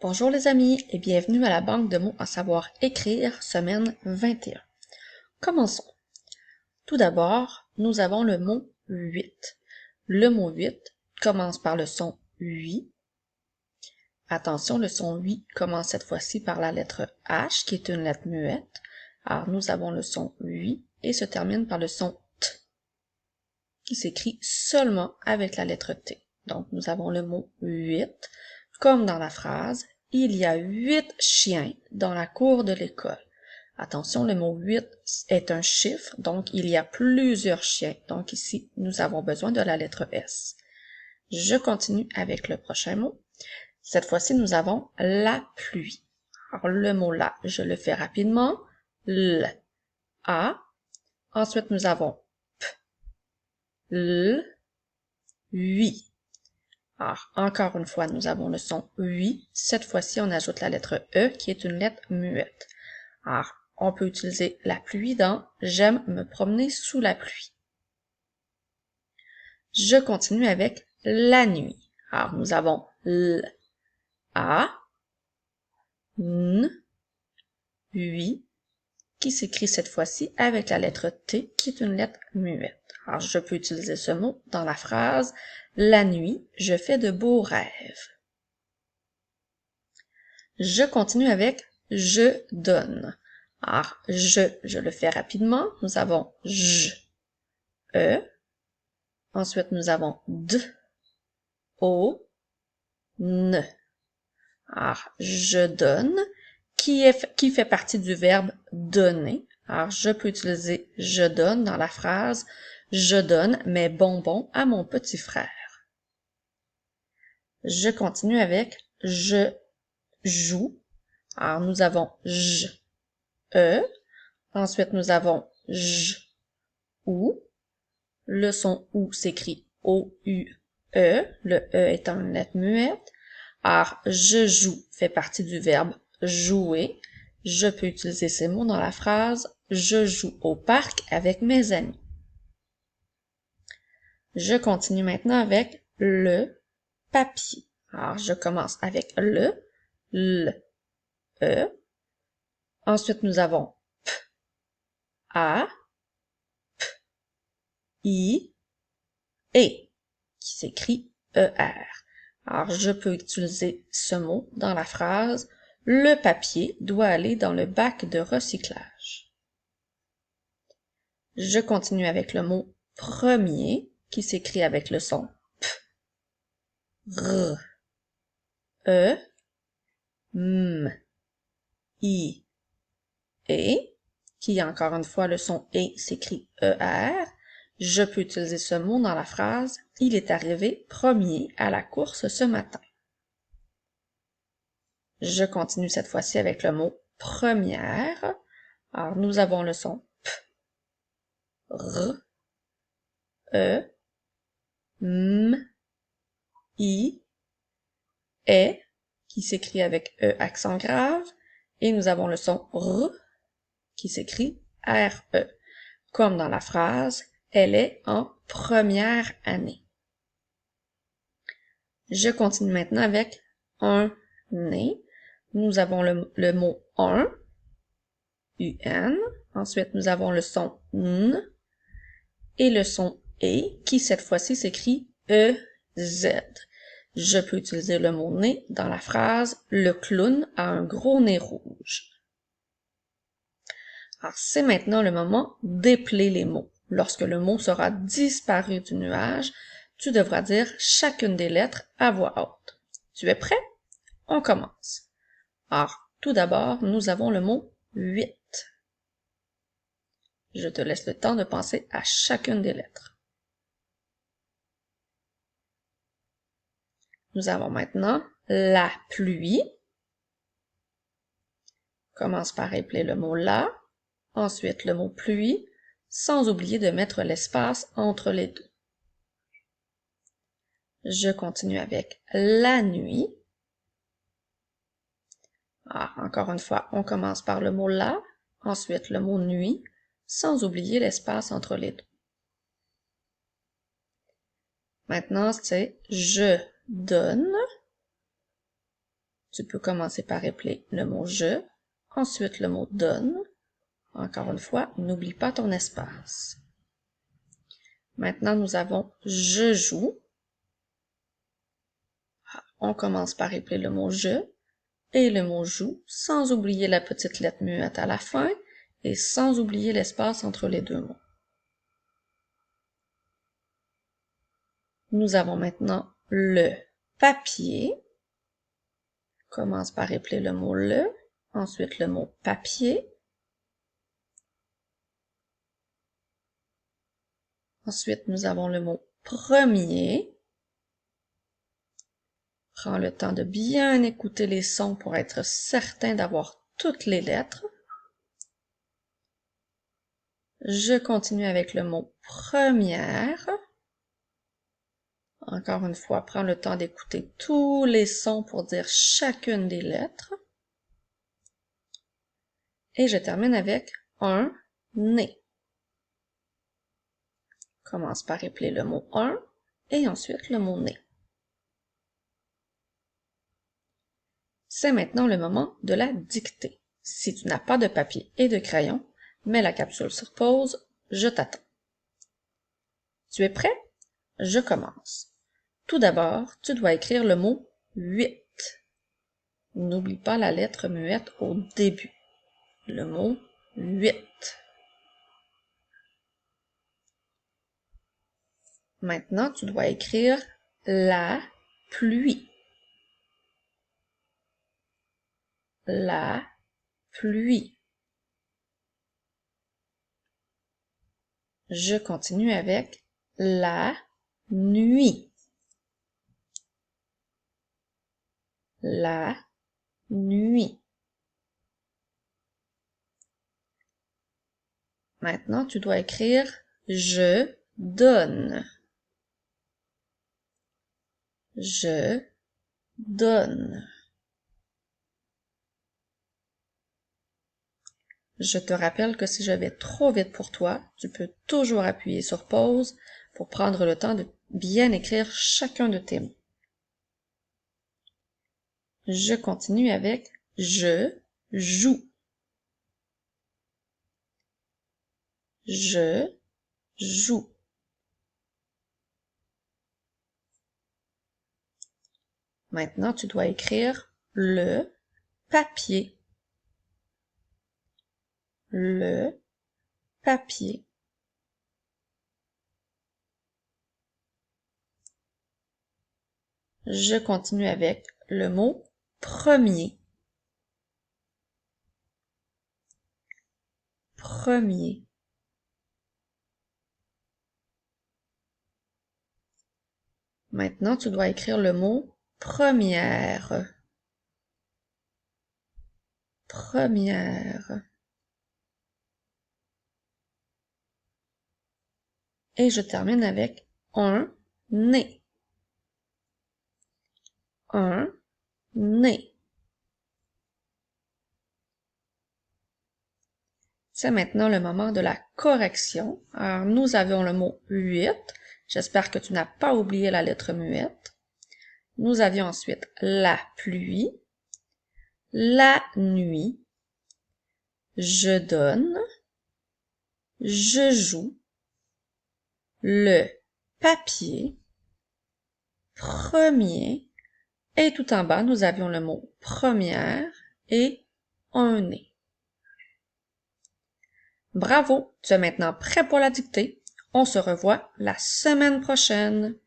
Bonjour les amis et bienvenue à la banque de mots à savoir écrire, semaine 21. Commençons. Tout d'abord, nous avons le mot 8. Le mot 8 commence par le son 8. Attention, le son 8 commence cette fois-ci par la lettre H qui est une lettre muette. Alors nous avons le son 8 et se termine par le son T qui s'écrit seulement avec la lettre T. Donc nous avons le mot 8 comme dans la phrase « Il y a 8 chiens dans la cour de l'école ». Attention, le mot 8 est un chiffre, donc il y a plusieurs chiens. Donc ici, nous avons besoin de la lettre S. Je continue avec le prochain mot. Cette fois-ci, nous avons la pluie. Alors, le mot là, je le fais rapidement. L, A. Ensuite, nous avons P, L, 8. Alors, encore une fois, nous avons le son 8. Cette fois-ci, on ajoute la lettre E qui est une lettre muette. Alors, on peut utiliser la pluie dans « J'aime me promener sous la pluie ». Je continue avec la nuit. Alors, nous avons L, A, N, 8, qui s'écrit cette fois-ci avec la lettre T qui est une lettre muette. Alors, je peux utiliser ce mot dans la phrase « La nuit, je fais de beaux rêves ». Je continue avec « Je donne ». Alors, je le fais rapidement. Nous avons « J », « E ». Ensuite, nous avons « D », « O », « N ». Alors, « je donne » qui fait partie du verbe « donner ». Alors, je peux utiliser « je donne » dans la phrase « Je donne mes bonbons à mon petit frère ». Je continue avec « je joue ». Alors, nous avons « J », E. Ensuite, nous avons « J », OU. Le son OU s'écrit O-U-E. Le E étant une lettre muette. Alors, je joue fait partie du verbe jouer. Je peux utiliser ces mots dans la phrase « Je joue au parc avec mes amis ». Je continue maintenant avec le papier. Alors, je commence avec le, L, E. Ensuite, nous avons P, A, P, I, E, qui s'écrit E-R. Alors, je peux utiliser ce mot dans la phrase « Le papier doit aller dans le bac de recyclage ». Je continue avec le mot « premier » qui s'écrit avec le son P, R, E, M, I, E, qui encore une fois le son E s'écrit E-R. Je peux utiliser ce mot dans la phrase « Il est arrivé premier à la course ce matin ». Je continue cette fois-ci avec le mot « première ». Alors, nous avons le son P, R, E, M, I, E, qui s'écrit avec E accent grave, et nous avons le son R, qui s'écrit R-E, comme dans la phrase « Elle est en première année ». Je continue maintenant avec un né. Nous avons le mot un, UN. Ensuite, nous avons le son N et le son E qui, cette fois-ci, s'écrit E-Z. Je peux utiliser le mot nez dans la phrase « Le clown a un gros nez rouge ». Alors, c'est maintenant le moment d'épeler les mots. Lorsque le mot sera disparu du nuage, tu devras dire chacune des lettres à voix haute. Tu es prêt? On commence. Alors, tout d'abord, nous avons le mot 8. Je te laisse le temps de penser à chacune des lettres. Nous avons maintenant la pluie. Commence par épeler le mot la, ensuite le mot pluie, sans oublier de mettre l'espace entre les deux. Je continue avec la nuit. Alors, encore une fois, on commence par le mot la, ensuite le mot nuit, sans oublier l'espace entre les deux. Maintenant, c'est je donne. Tu peux commencer par épeler le mot « je », ensuite le mot « donne ». Encore une fois, n'oublie pas ton espace. Maintenant, nous avons « je joue ». On commence par épeler le mot « je » et le mot « joue », sans oublier la petite lettre muette à la fin et sans oublier l'espace entre les deux mots. Nous avons maintenant le papier. Commence par épeler le mot le, ensuite le mot papier. Ensuite, nous avons le mot premier. Prends le temps de bien écouter les sons pour être certain d'avoir toutes les lettres. Je continue avec le mot première. Encore une fois, prends le temps d'écouter tous les sons pour dire chacune des lettres. Et je termine avec un nez. Commence par épeler le mot un et ensuite le mot nez. C'est maintenant le moment de la dictée. Si tu n'as pas de papier et de crayon, mets la capsule sur pause, je t'attends. Tu es prêt? Je commence. Tout d'abord, tu dois écrire le mot 8. N'oublie pas la lettre muette au début. Le mot 8. Maintenant, tu dois écrire la pluie. La pluie. Je continue avec la nuit. La nuit. Maintenant, tu dois écrire je donne. Je donne. Je te rappelle que si je vais trop vite pour toi, tu peux toujours appuyer sur pause pour prendre le temps de bien écrire chacun de tes mots. Je continue avec je joue. Je joue. Maintenant, tu dois écrire le papier. Le papier. Je continue avec le mot premier. Premier. Maintenant, tu dois écrire le mot première. Première. Et je termine avec un nez. Un nez. C'est maintenant le moment de la correction. Alors, nous avions le mot 8. J'espère que tu n'as pas oublié la lettre muette. Nous avions ensuite la pluie, la nuit, je donne, je joue, le papier, premier, et tout en bas, nous avions le mot première et un nez. Bravo, tu es maintenant prêt pour la dictée. On se revoit la semaine prochaine.